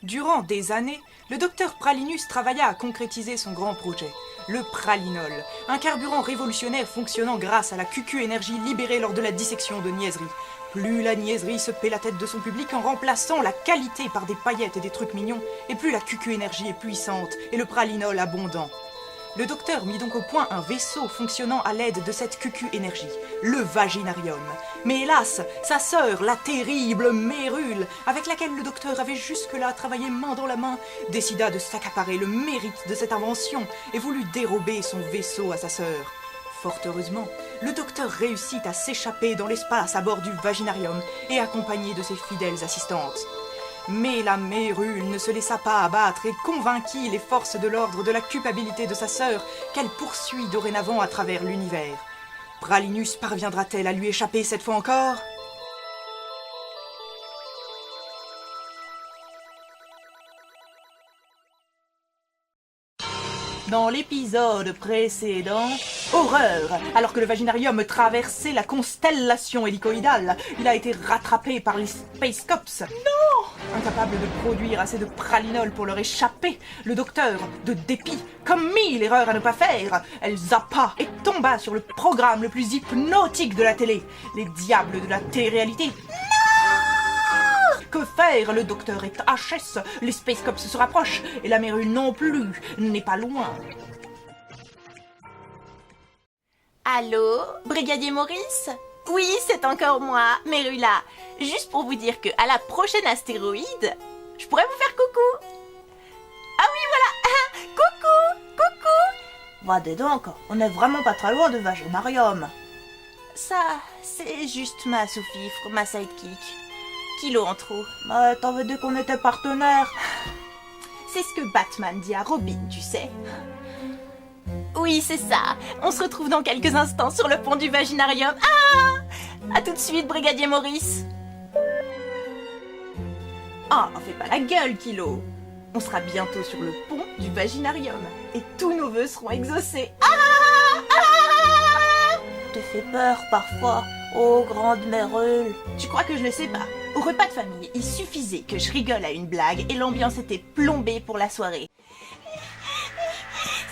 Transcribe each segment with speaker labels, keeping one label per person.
Speaker 1: Durant des années, le docteur Pralinus travailla à concrétiser son grand projet, le pralinol, un carburant révolutionnaire fonctionnant grâce à la QQ-énergie libérée lors de la dissection de niaiserie. Plus la niaiserie se paie la tête de son public en remplaçant la qualité par des paillettes et des trucs mignons, et plus la QQ-énergie est puissante et le pralinol abondant. Le docteur mit donc au point un vaisseau fonctionnant à l'aide de cette QQ-énergie, le vaginarium. Mais hélas, sa sœur, la terrible Mérule, avec laquelle le docteur avait jusque-là travaillé main dans la main, décida de s'accaparer le mérite de cette invention et voulut dérober son vaisseau à sa sœur. Fort heureusement, le docteur réussit à s'échapper dans l'espace à bord du vaginarium et accompagné de ses fidèles assistantes. Mais la Mérule ne se laissa pas abattre et convainquit les forces de l'ordre de la culpabilité de sa sœur qu'elle poursuit dorénavant à travers l'univers. Pralinus parviendra-t-elle à lui échapper cette fois encore ? Dans l'épisode précédent, horreur! Alors que le vaginarium traversait la constellation hélicoïdale, il a été rattrapé par les Space Cops. Non! Incapable de produire assez de pralinol pour leur échapper, le docteur, de dépit, commit l'erreur à ne pas faire. Elle zappa et tomba sur le programme le plus hypnotique de la télé, les diables de la télé-réalité. Que faire? Le docteur est HS, les Space Cops se rapprochent, et la Mérule non plus, n'est pas loin.
Speaker 2: Allô, Brigadier Maurice? Oui, c'est encore moi, Mérula. Juste pour vous dire que à la prochaine astéroïde, je pourrais vous faire coucou. Ah oui, voilà. Coucou.
Speaker 3: Bah dis donc, on n'est vraiment pas très loin de Vaginarium.
Speaker 2: Ça, c'est juste ma sous-fifre, ma sidekick. Kilo en trop.
Speaker 3: Bah t'avais dit qu'on était partenaires.
Speaker 2: C'est ce que Batman dit à Robin, tu sais. Oui, c'est ça. On se retrouve dans quelques instants sur le pont du Vaginarium. Ah! À tout de suite, Brigadier Maurice. Ah, fais pas la gueule, Kilo. On sera bientôt sur le pont du Vaginarium. Et tous nos vœux seront exaucés.
Speaker 3: Te fais peur parfois, oh grande Mérule.
Speaker 2: Tu crois que je ne sais pas? Au repas de famille, il suffisait que je rigole à une blague et l'ambiance était plombée pour la soirée.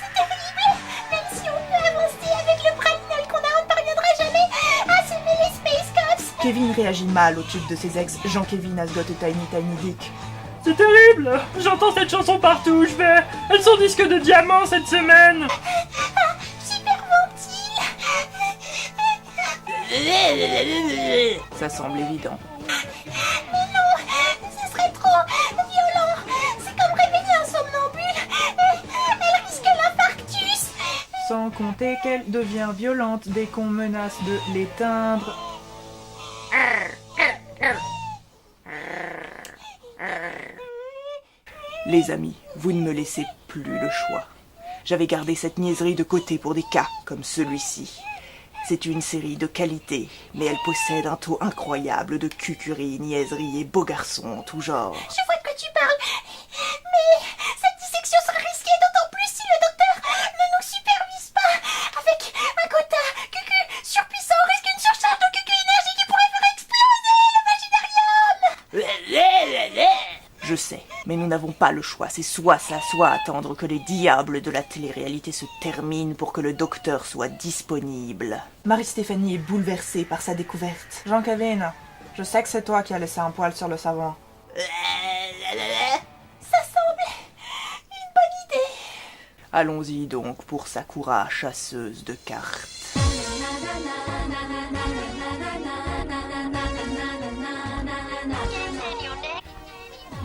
Speaker 2: C'est terrible! Même si on peut avancer avec le pralinol qu'on a, on ne parviendra jamais à semer les Space Cops!
Speaker 1: Kevin réagit mal au tube de ses ex, Jean-Kevin has got a tiny tiny dick.
Speaker 4: C'est terrible! J'entends cette chanson partout où je vais! Elles sont disques de diamant cette semaine!
Speaker 1: Ça semble évident.
Speaker 2: Mais non! Ce serait trop violent! C'est comme réveiller un somnambule! Elle risque l'infarctus!
Speaker 1: Sans compter qu'elle devient violente dès qu'on menace de l'éteindre. Les amis, vous ne me laissez plus le choix. J'avais gardé cette niaiserie de côté pour des cas comme celui-ci. C'est une série de qualité, mais elle possède un taux incroyable de cucurie, niaiserie et beaux garçons en tout genre.
Speaker 2: Je vois de quoi tu parles, mais cette dissection serait risquée, d'autant plus si le docteur ne nous supervise pas. Avec un quota cucu surpuissant, on risque une surcharge de cucu énergie qui pourrait faire exploser le vaginarium.
Speaker 1: Je sais, mais nous n'avons pas le choix. C'est soit ça, soit attendre que les diables de la télé-réalité se terminent pour que le docteur soit disponible. Marie-Stéphanie est bouleversée par sa découverte. Jean-Kevin, je sais que c'est toi qui as laissé un poil sur le savon.
Speaker 2: Ça semble une bonne idée.
Speaker 1: Allons-y donc pour Sakura, chasseuse de cartes.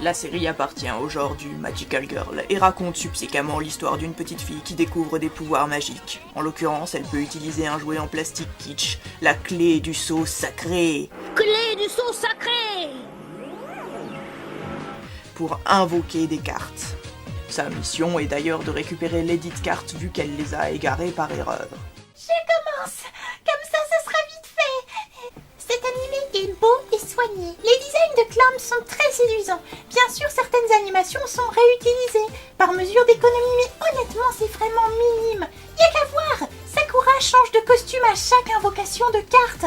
Speaker 1: La série appartient au genre du Magical Girl et raconte subséquemment l'histoire d'une petite fille qui découvre des pouvoirs magiques. En l'occurrence, elle peut utiliser un jouet en plastique kitsch, la clé du sceau sacré.
Speaker 5: Clé du sceau sacré!
Speaker 1: Pour invoquer des cartes. Sa mission est d'ailleurs de récupérer les dites cartes vu qu'elle les a égarées par erreur.
Speaker 2: Je commence. Comme ça, ce sera vite fait. Cet animé est beau et soigné. Les designs de Clamp sont très séduisants. Bien sûr, certaines animations sont réutilisées par mesure d'économie, mais honnêtement, c'est vraiment minime. Y a qu'à voir. Sakura change de costume à chaque invocation de carte.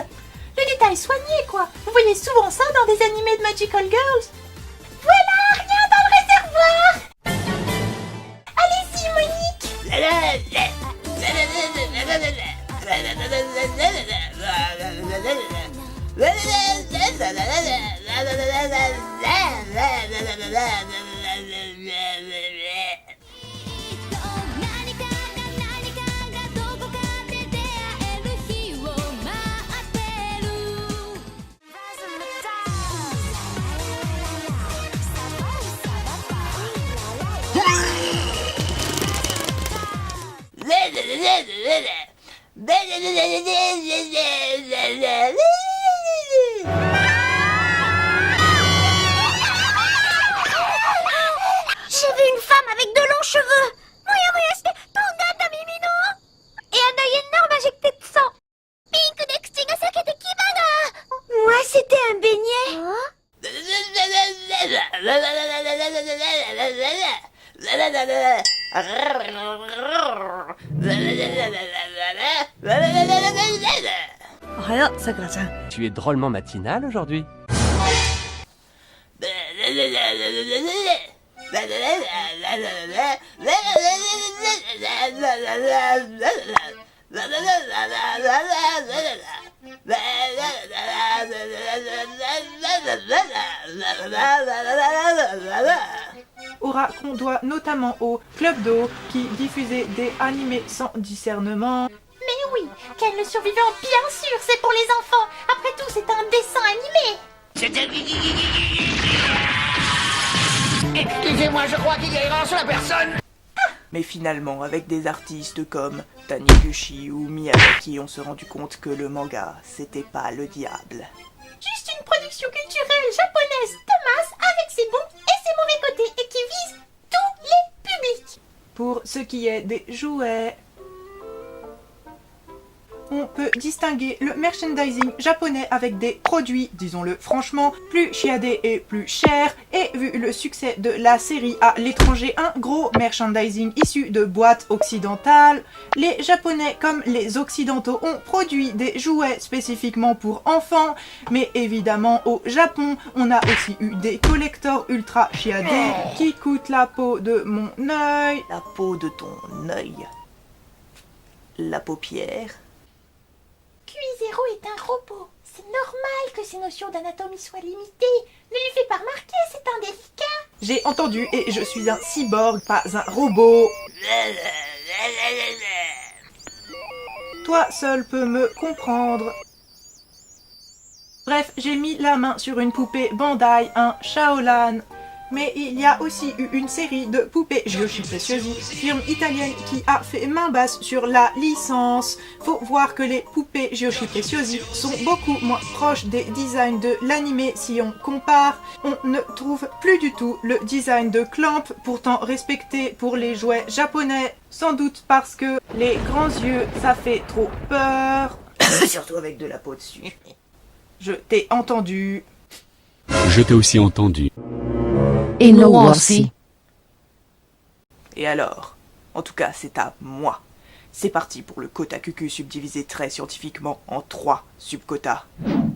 Speaker 2: Le détail soigné, quoi. Vous voyez souvent ça dans des animés de Magical Girls. Voilà, rien dans le réservoir.
Speaker 5: J'ai vu une femme avec de longs cheveux. Moya tongata mimi no. Et un œil énorme injecté de sang. Pink de口が裂けて牙が. Ouais, c'était un beignet.
Speaker 3: Ohio, Sakura-chan.
Speaker 6: Tu es drôlement matinal aujourd'hui.
Speaker 1: Aura qu'on doit notamment au Club d'eau qui diffusait des animés sans discernement.
Speaker 2: Mais oui, Ken le survivant, bien sûr, c'est pour les enfants. Après tout, c'est un dessin animé.
Speaker 5: Excusez-moi, je crois qu'il y a erreur sur la personne.
Speaker 1: Mais finalement, avec des artistes comme Taniguchi ou Miyazaki, on s'est rendu compte que le manga, c'était pas le diable.
Speaker 2: Juste une production culturelle japonaise de masse avec ses bons et ses mauvais côtés et qui vise tous les publics.
Speaker 1: Pour ce qui est des jouets, on peut distinguer le merchandising japonais avec des produits, disons-le franchement, plus chiadés et plus chers, et vu le succès de la série à l'étranger, un gros merchandising issu de boîtes occidentales. Les japonais comme les occidentaux ont produit des jouets spécifiquement pour enfants, mais évidemment au Japon, on a aussi eu des collectors ultra chiadés qui coûtent la peau de mon œil. La peau de ton œil. La paupière.
Speaker 2: Q0 est un robot. C'est normal que ses notions d'anatomie soient limitées. Ne lui fais pas remarquer, c'est indélicat.
Speaker 1: J'ai entendu et je suis un cyborg, pas un robot. Toi seul peux me comprendre. Bref, j'ai mis la main sur une poupée Bandai, un Shaolan. Mais il y a aussi eu une série de poupées Giochi Preziosi, firme italienne qui a fait main basse sur la licence. Faut voir que les poupées Giochi Preziosi sont beaucoup moins proches des designs de l'anime si on compare. On ne trouve plus du tout le design de Clamp, pourtant respecté pour les jouets japonais. Sans doute parce que les grands yeux, ça fait trop peur. Surtout avec de la peau dessus. Je t'ai entendu.
Speaker 7: Je t'ai aussi entendu.
Speaker 5: Et nous aussi.
Speaker 1: Et alors? En tout cas, c'est à moi. C'est parti pour le quota QQ subdivisé très scientifiquement en 3 subquotas.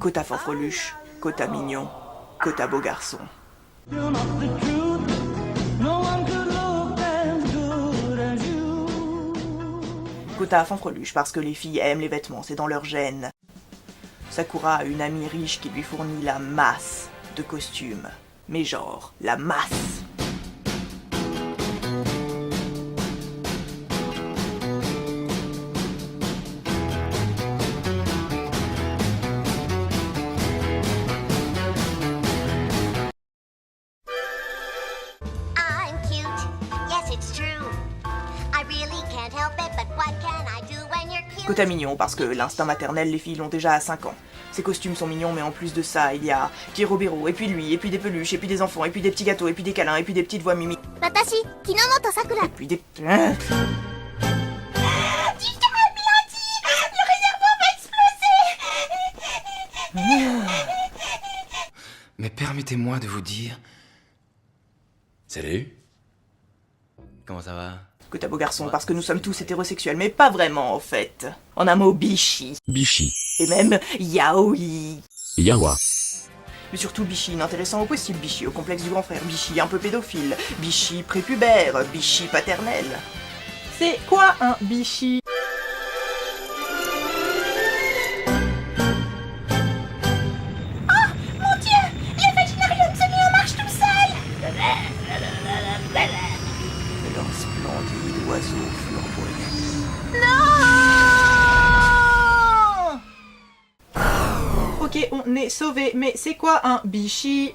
Speaker 1: Quota fanfreluche, quota mignon, quota beau garçon. Quota fanfreluche parce que les filles aiment les vêtements, c'est dans leur gène. Sakura a une amie riche qui lui fournit la masse de costumes. Mais genre, la masse.
Speaker 5: I'm cute. Yes, it's true. I really can't help it, but what can I do when you're cute?
Speaker 1: Quota mignon parce que l'instinct maternel, les filles l'ont déjà à 5 ans. Ces costumes sont mignons, mais en plus de ça, il y a Kirobero, et puis lui, et puis des peluches, et puis des enfants, et puis des petits gâteaux, et puis des câlins, et puis des petites voix mimi.
Speaker 5: Watashi, Kinomoto Sakura.
Speaker 1: Et puis des...
Speaker 2: Du caramelati, le réservoir va exploser.
Speaker 8: Mais permettez-moi de vous dire... Salut. Comment ça va?
Speaker 1: Quota beau garçon parce que nous sommes tous hétérosexuels, mais pas vraiment en fait. En un mot, bichi.
Speaker 7: Bichi.
Speaker 1: Et même yaoi.
Speaker 7: Yawa.
Speaker 1: Mais surtout bichi inintéressant au possible, bichi au complexe du grand frère, bichi un peu pédophile, bichi prépubère, bichi paternel. C'est quoi un bichi?
Speaker 2: Mon Dieu, le vaginarium se met en marche tout seul.
Speaker 1: est sauvé. Mais c'est quoi un bishi?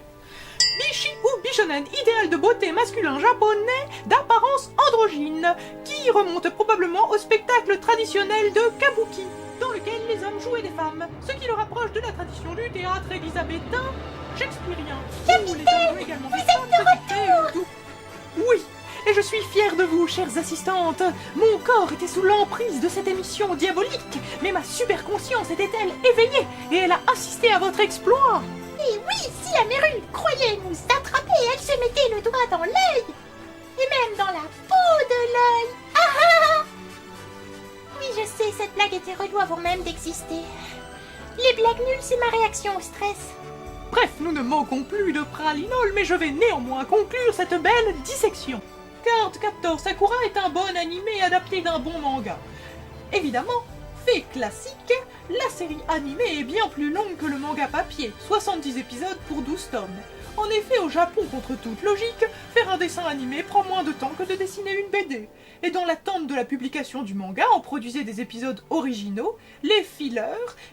Speaker 1: Bishi ou bishonen, idéal de beauté masculin japonais d'apparence androgyne, qui remonte probablement au spectacle traditionnel de kabuki, dans lequel les hommes jouaient des femmes, ce qui le rapproche de la tradition du théâtre élisabétain shakespearien. Capitaine, vous êtes de retour! Oui, et je suis fière de vous, chères assistantes. Mon corps était sous l'emprise de cette émission diabolique, mais ma super conscience était-elle éveillée, et elle a assisté à votre exploit.
Speaker 2: Et oui, si la Mérule croyait nous attraper, elle se mettait le doigt dans l'œil, et même dans la peau de l'œil. Ah ah! Oui, je sais, cette blague était relou avant même d'exister. Les blagues nulles, c'est ma réaction au stress.
Speaker 1: Bref, nous ne manquons plus de pralinol, mais je vais néanmoins conclure cette belle dissection. Card Captor Sakura est un bon animé adapté d'un bon manga. Évidemment, fait classique, la série animée est bien plus longue que le manga papier, 70 épisodes pour 12 tomes. En effet, au Japon, contre toute logique, faire un dessin animé prend moins de temps que de dessiner une BD. Et dans l'attente de la publication du manga, on produisait des épisodes originaux, les fillers,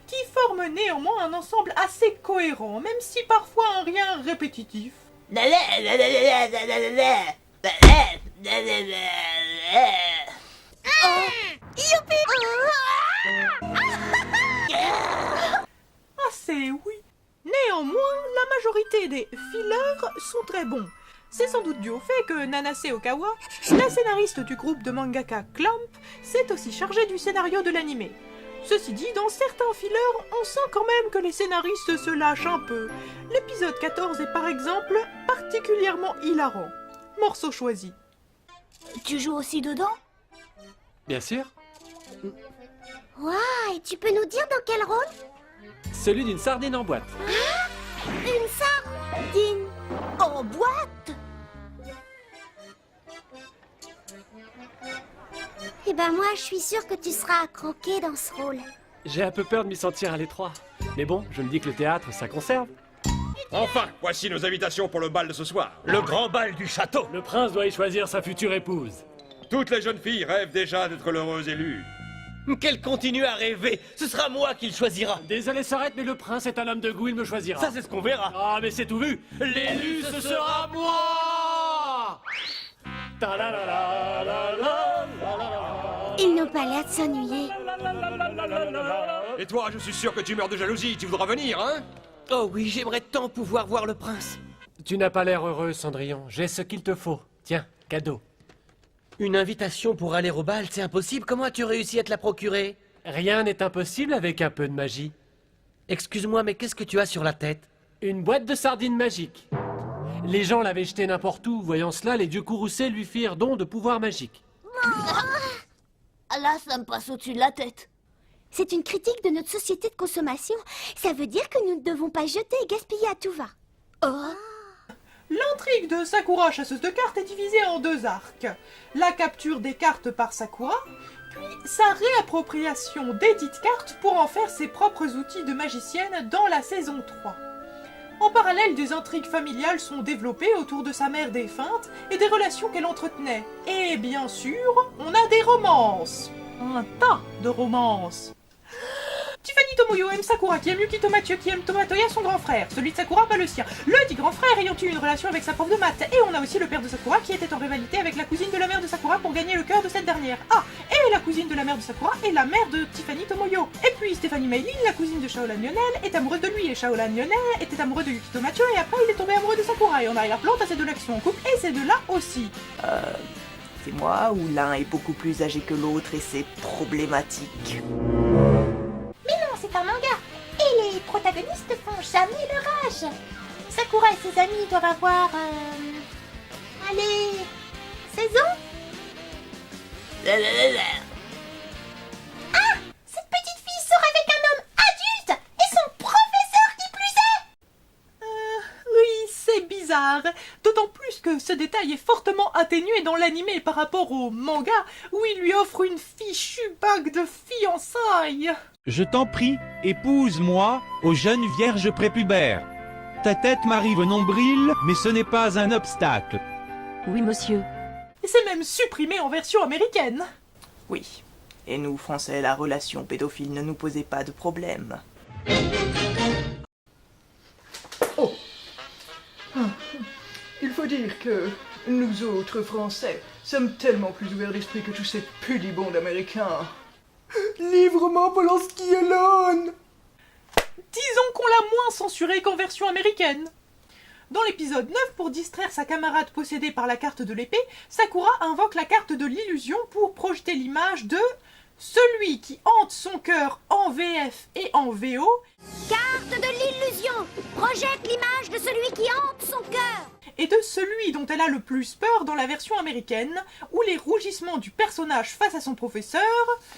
Speaker 1: qui forment néanmoins un ensemble assez cohérent, même si parfois un rien répétitif. Assez, oui. Néanmoins, la majorité des fillers sont très bons. C'est sans doute dû au fait que Nanase Okawa, la scénariste du groupe de mangaka Clamp, s'est aussi chargée du scénario de l'animé. Ceci dit, dans certains fillers, on sent quand même que les scénaristes se lâchent un peu. L'épisode 14 est par exemple particulièrement hilarant. Morceau choisi.
Speaker 5: Tu joues aussi dedans?
Speaker 6: Bien sûr.
Speaker 5: Waouh, et tu peux nous dire dans quel rôle?
Speaker 6: Celui d'une sardine en boîte.
Speaker 5: Une sardine en boîte? Eh ben moi, je suis sûre que tu seras croqué dans ce rôle.
Speaker 6: J'ai un peu peur de m'y sentir à l'étroit. Mais bon, je me dis que le théâtre, ça conserve.
Speaker 9: Enfin, voici nos invitations pour le bal de ce soir.
Speaker 10: Le grand bal du château.
Speaker 6: Le prince doit y choisir sa future épouse.
Speaker 9: Toutes les jeunes filles rêvent déjà d'être l'heureuse élue.
Speaker 10: Qu'elle continue à rêver. Ce sera moi qui le choisira.
Speaker 6: Désolé, s'arrête, mais le prince est un homme de goût, il me choisira.
Speaker 10: Ça, c'est ce qu'on verra.
Speaker 6: Ah, mais c'est tout vu. L'élu, ce sera moi.
Speaker 5: Ils n'ont pas l'air de s'ennuyer.
Speaker 9: Et toi, je suis sûr que tu meurs de jalousie, tu voudras venir, hein?
Speaker 10: Oh oui, j'aimerais tant pouvoir voir le prince.
Speaker 6: Tu n'as pas l'air heureux, Cendrillon. J'ai ce qu'il te faut. Tiens, cadeau.
Speaker 10: Une invitation pour aller au bal, c'est impossible. Comment as-tu réussi à te la procurer?
Speaker 6: Rien n'est impossible avec un peu de magie.
Speaker 10: Excuse-moi, mais qu'est-ce que tu as sur la tête?
Speaker 6: Une boîte de sardines magiques. Les gens l'avaient jetée n'importe où. Voyant cela, les dieux courroucés lui firent don de pouvoir magique.
Speaker 5: Là, ça me passe au-dessus de la tête. C'est une critique de notre société de consommation. Ça veut dire que nous ne devons pas jeter et gaspiller à tout va. Oh.
Speaker 1: L'intrigue de Sakura, chasseuse de cartes, est divisée en deux arcs. La capture des cartes par Sakura, puis sa réappropriation des dites cartes pour en faire ses propres outils de magicienne dans la saison 3. En parallèle, des intrigues familiales sont développées autour de sa mère défunte et des relations qu'elle entretenait. Et bien sûr, on a des romances. Un tas de romances. Tiffany Tomoyo aime Sakura, qui aime Yukito Mathieu, qui aime Tomatoya, son grand frère. Celui de Sakura, pas le sien. Le dit grand frère ayant eu une relation avec sa prof de maths. Et on a aussi le père de Sakura, qui était en rivalité avec la cousine de la mère de Sakura pour gagner le cœur de cette dernière. Ah, et la cousine de la mère de Sakura est la mère de Tiffany Tomoyo. Et puis Stéphanie Meili, la cousine de Shaolan Lionel, est amoureuse de lui. Et Shaolan Lionel était amoureux de Yukito Mathieu, et après il est tombé amoureux de Sakura. Et en arrière-plan, t'as ces deux-là qui sont en couple, et ces deux-là aussi.
Speaker 3: C'est moi ou l'un est beaucoup plus âgé que l'autre et c'est problématique?
Speaker 2: C'est un manga, et les protagonistes font jamais leur âge. Sakura et ses amis doivent avoir... allez... 16 ans. Ah, cette petite fille sort avec un homme adulte, et son professeur qui plus est.
Speaker 1: Oui, c'est bizarre. D'autant plus que ce détail est fortement atténué dans l'animé par rapport au manga, où il lui offre une fichue bague de fiançailles.
Speaker 11: Je t'en prie, épouse-moi, ô jeune vierge prépubère. Ta tête m'arrive au nombril, mais ce n'est pas un obstacle.
Speaker 3: Oui, monsieur.
Speaker 1: Et c'est même supprimé en version américaine.
Speaker 3: Oui. Et nous, Français, la relation pédophile ne nous posait pas de problème.
Speaker 1: que nous autres Français sommes tellement plus ouverts d'esprit que tous ces pudibondes américains. Livre-moi Polanski alone. Disons qu'on l'a moins censuré qu'en version américaine. Dans l'épisode 9, pour distraire sa camarade possédée par la carte de l'épée, Sakura invoque la carte de l'illusion pour projeter l'image de celui qui hante son cœur en VF et en VO.
Speaker 5: Carte de l'illusion projette l'image de celui qui hante son cœur.
Speaker 1: Et de celui dont elle a le plus peur dans la version américaine, où les rougissements du personnage face à son professeur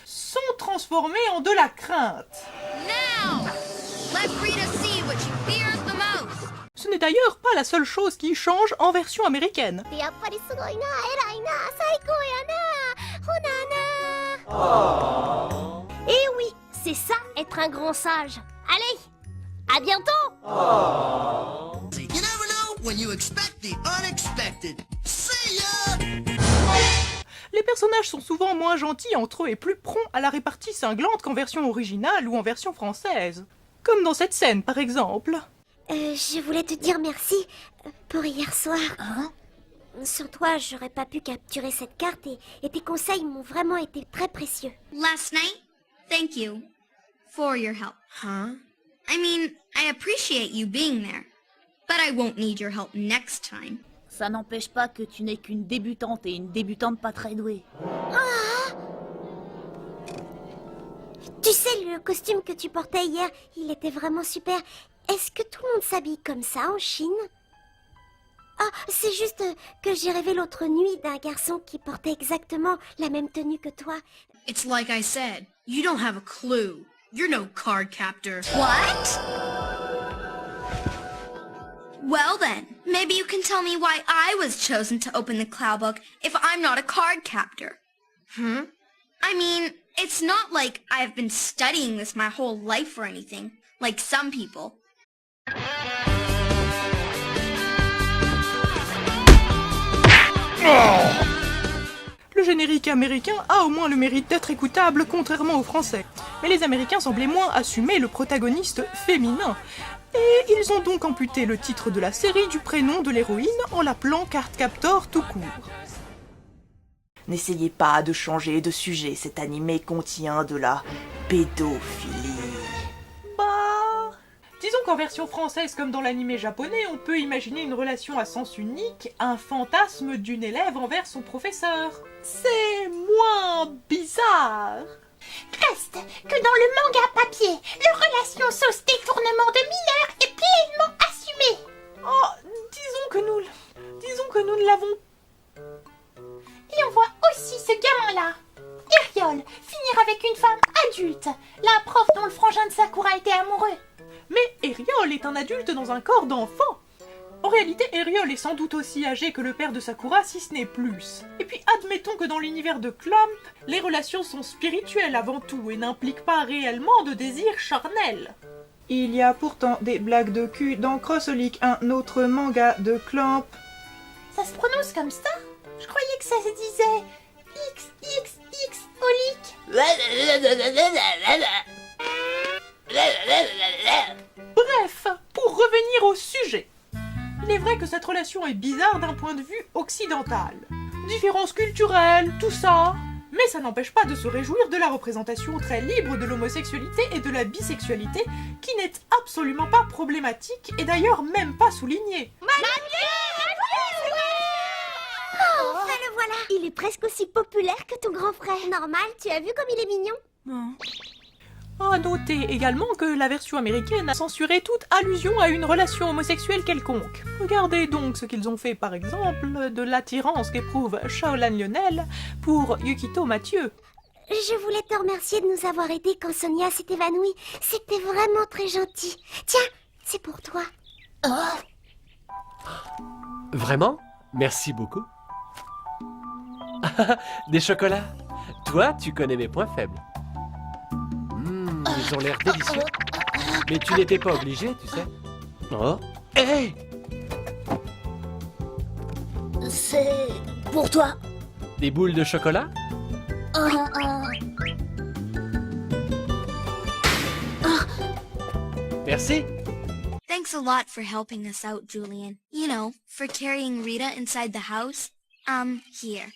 Speaker 1: sont transformés en de la crainte.
Speaker 5: Now, let Rita see what she fears the most.
Speaker 1: Ce n'est d'ailleurs pas la seule chose qui change en version américaine.
Speaker 5: Et oui, c'est ça, être un grand sage. Allez, à bientôt.
Speaker 12: You never know when you expect the unexpected. See ya!
Speaker 1: Les personnages sont souvent moins gentils entre eux et plus prompts à la répartie cinglante qu'en version originale ou en version française. Comme dans cette scène, par exemple.
Speaker 5: Je voulais te dire merci pour hier soir. Sans toi, j'aurais pas pu capturer cette carte et tes conseils m'ont vraiment été très précieux.
Speaker 13: Last night, thank you for your help.
Speaker 12: Huh?
Speaker 13: I mean, I appreciate you being there, but I won't need your help next time.
Speaker 2: Ça n'empêche pas que tu n'es qu'une débutante et une débutante pas très douée.
Speaker 5: Tu sais, le costume que tu portais hier, il était vraiment super. Est-ce que tout le monde s'habille comme ça en Chine? Ah, c'est juste que j'ai rêvé l'autre nuit d'un garçon qui portait exactement la même tenue que toi.
Speaker 13: It's like I said, you don't have a clue. You're no card captor.
Speaker 5: What?
Speaker 13: Well then, maybe you can tell me why I was chosen to open the Cloud Book if I'm not a card captor. I mean, it's not like I've been studying this my whole life or anything, like some people.
Speaker 1: Le générique américain a au moins le mérite d'être écoutable, contrairement aux français. Mais les Américains semblaient moins assumer le protagoniste féminin. Et ils ont donc amputé le titre de la série du prénom de l'héroïne en l'appelant Cardcaptor tout court.
Speaker 3: N'essayez pas de changer de sujet, cet animé contient de la pédophilie.
Speaker 1: Disons qu'en version française comme dans l'animé japonais, on peut imaginer une relation à sens unique, un fantasme d'une élève envers son professeur. C'est moins bizarre.
Speaker 2: Reste que dans le manga papier, leur relation sauce détournement de mineurs est pleinement assumée.
Speaker 1: Oh, disons que nous ne l'avons.
Speaker 2: Et on voit aussi ce gamin-là, Eriol, finir avec une femme adulte, la prof dont le frangin de Sakura était amoureux.
Speaker 1: Mais Eriol est un adulte dans un corps d'enfant. En réalité, Eriol est sans doute aussi âgé que le père de Sakura, si ce n'est plus. Et puis admettons que dans l'univers de Clamp, les relations sont spirituelles avant tout et n'impliquent pas réellement de désir charnel. Il y a pourtant des blagues de cul dans Crossolik, un autre manga de Clamp.
Speaker 2: Ça se prononce comme ça? Je croyais que ça se disait XXX Olic.
Speaker 1: Bref, pour revenir au sujet. Il est vrai que cette relation est bizarre d'un point de vue occidental. Différences culturelles, tout ça. Mais ça n'empêche pas de se réjouir de la représentation très libre de l'homosexualité et de la bisexualité, qui n'est absolument pas problématique et d'ailleurs même pas soulignée.
Speaker 5: Oh, le voilà. Il est presque aussi populaire que ton grand frère. Normal, tu as vu comme il est mignon?
Speaker 1: À noter également que la version américaine a censuré toute allusion à une relation homosexuelle quelconque. Regardez donc ce qu'ils ont fait par exemple de l'attirance qu'éprouve Shaolan Lionel pour Yukito Mathieu.
Speaker 5: Je voulais te remercier de nous avoir aidés quand Sonia s'est évanouie. C'était vraiment très gentil. Tiens, c'est pour toi.
Speaker 6: Vraiment? Merci beaucoup. Des chocolats. Toi, tu connais mes points faibles. Ils ont l'air délicieux. Mais tu n'étais pas obligé, tu sais. Oh. Hé!
Speaker 2: C'est pour toi.
Speaker 6: Des boules de chocolat?
Speaker 13: Thanks Thanks a lot for helping us out, Julian. You know, for carrying Rita inside the house. Here.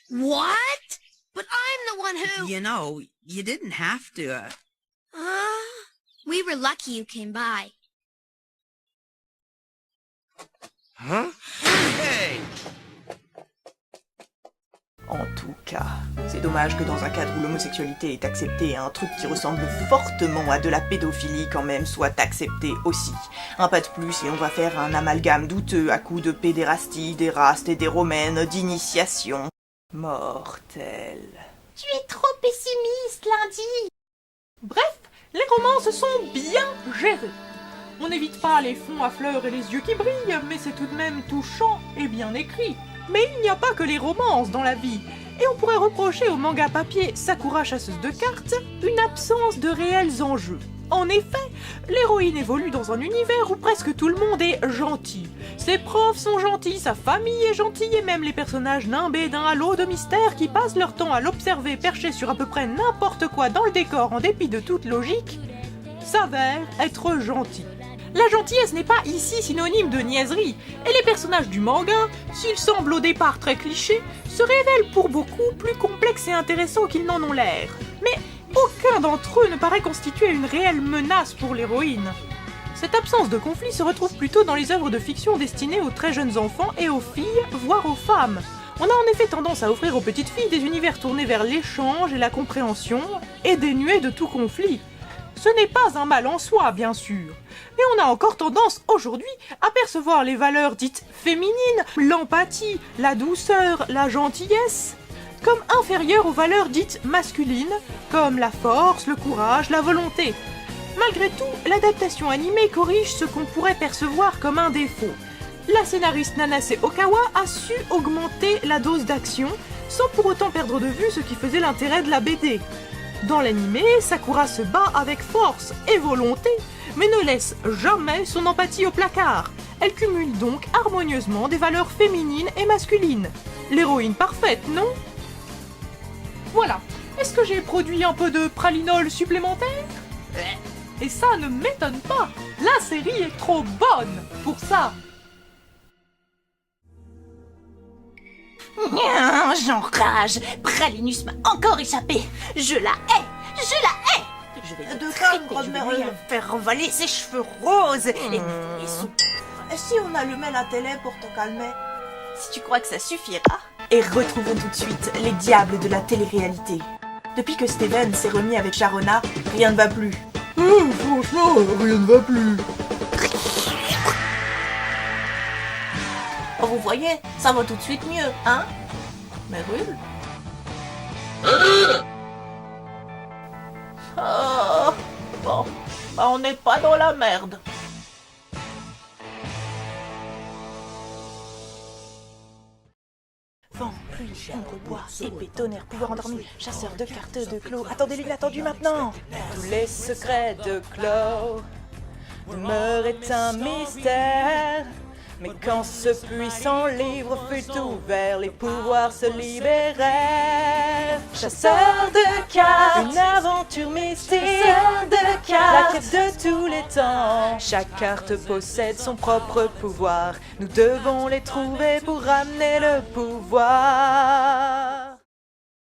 Speaker 12: What? But I'm the one who...
Speaker 14: You know, you didn't have to,
Speaker 13: We were lucky you came by.
Speaker 9: Hein?
Speaker 12: Hey!
Speaker 3: En tout cas, c'est dommage que dans un cadre où l'homosexualité est acceptée, un truc qui ressemble fortement à de la pédophilie quand même soit accepté aussi. Un pas de plus et on va faire un amalgame douteux à coups de pédérastie, d'éraste et des romaines, d'initiation. Mortel.
Speaker 2: Tu es trop pessimiste, Lundi.
Speaker 1: Bref, les romances sont bien gérées. On n'évite pas les fonds à fleurs et les yeux qui brillent, mais c'est tout de même touchant et bien écrit. Mais il n'y a pas que les romances dans la vie, et on pourrait reprocher au manga papier Sakura chasseuse de cartes une absence de réels enjeux. En effet, l'héroïne évolue dans un univers où presque tout le monde est gentil. Ses profs sont gentils, sa famille est gentille, et même les personnages nimbés d'un halo de mystère qui passent leur temps à l'observer perché sur à peu près n'importe quoi dans le décor en dépit de toute logique, s'avèrent être gentils. La gentillesse n'est pas ici synonyme de niaiserie, et les personnages du manga, s'ils semblent au départ très clichés, se révèlent pour beaucoup plus complexes et intéressants qu'ils n'en ont l'air. Mais aucun d'entre eux ne paraît constituer une réelle menace pour l'héroïne. Cette absence de conflit se retrouve plutôt dans les œuvres de fiction destinées aux très jeunes enfants et aux filles, voire aux femmes. On a en effet tendance à offrir aux petites filles des univers tournés vers l'échange et la compréhension, et dénués de tout conflit. Ce n'est pas un mal en soi, bien sûr, mais on a encore tendance aujourd'hui à percevoir les valeurs dites féminines, l'empathie, la douceur, la gentillesse, comme inférieures aux valeurs dites masculines, comme la force, le courage, la volonté. Malgré tout, l'adaptation animée corrige ce qu'on pourrait percevoir comme un défaut. La scénariste Nanase Okawa a su augmenter la dose d'action, sans pour autant perdre de vue ce qui faisait l'intérêt de la BD. Dans l'animé, Sakura se bat avec force et volonté, mais ne laisse jamais son empathie au placard. Elle cumule donc harmonieusement des valeurs féminines et masculines. L'héroïne parfaite, non? Voilà. Est-ce que j'ai produit un peu de pralinol supplémentaire? Et ça ne m'étonne pas. La série est trop bonne pour ça.
Speaker 2: J'enrage. Pralinus m'a encore échappé. Je la hais. Je la hais. Je vais
Speaker 3: De
Speaker 2: traiter,
Speaker 3: calme,
Speaker 2: je vais
Speaker 3: grand-mère,
Speaker 2: lui faire envoler ses cheveux roses et son...
Speaker 3: Si on allumait la télé pour te calmer?
Speaker 2: Si tu crois que ça suffira.
Speaker 3: Et retrouvons tout de suite les diables de la télé-réalité. Depuis que Steven s'est remis avec Sharona, rien ne va plus.
Speaker 12: Franchement, rien ne va plus.
Speaker 2: Oh, vous voyez, ça va tout de suite mieux, hein? Mais Rul? Oh, bon, bah on n'est pas dans la merde.
Speaker 3: Vent, pluie, ombre, bois, épée, tonnerre, pouvoir endormi, chasseur de cartes de Clos. Attendez l'inattendu maintenant.
Speaker 1: Tous les secrets de Clos demeuraient un mystère. Mais quand ce puissant livre fut ouvert, les pouvoirs se libérèrent. Chasseur de cartes, une aventure mystique. Chasseur de cartes, la quête de tous les temps. Chaque carte possède son propre pouvoir. Nous devons les trouver pour ramener le pouvoir.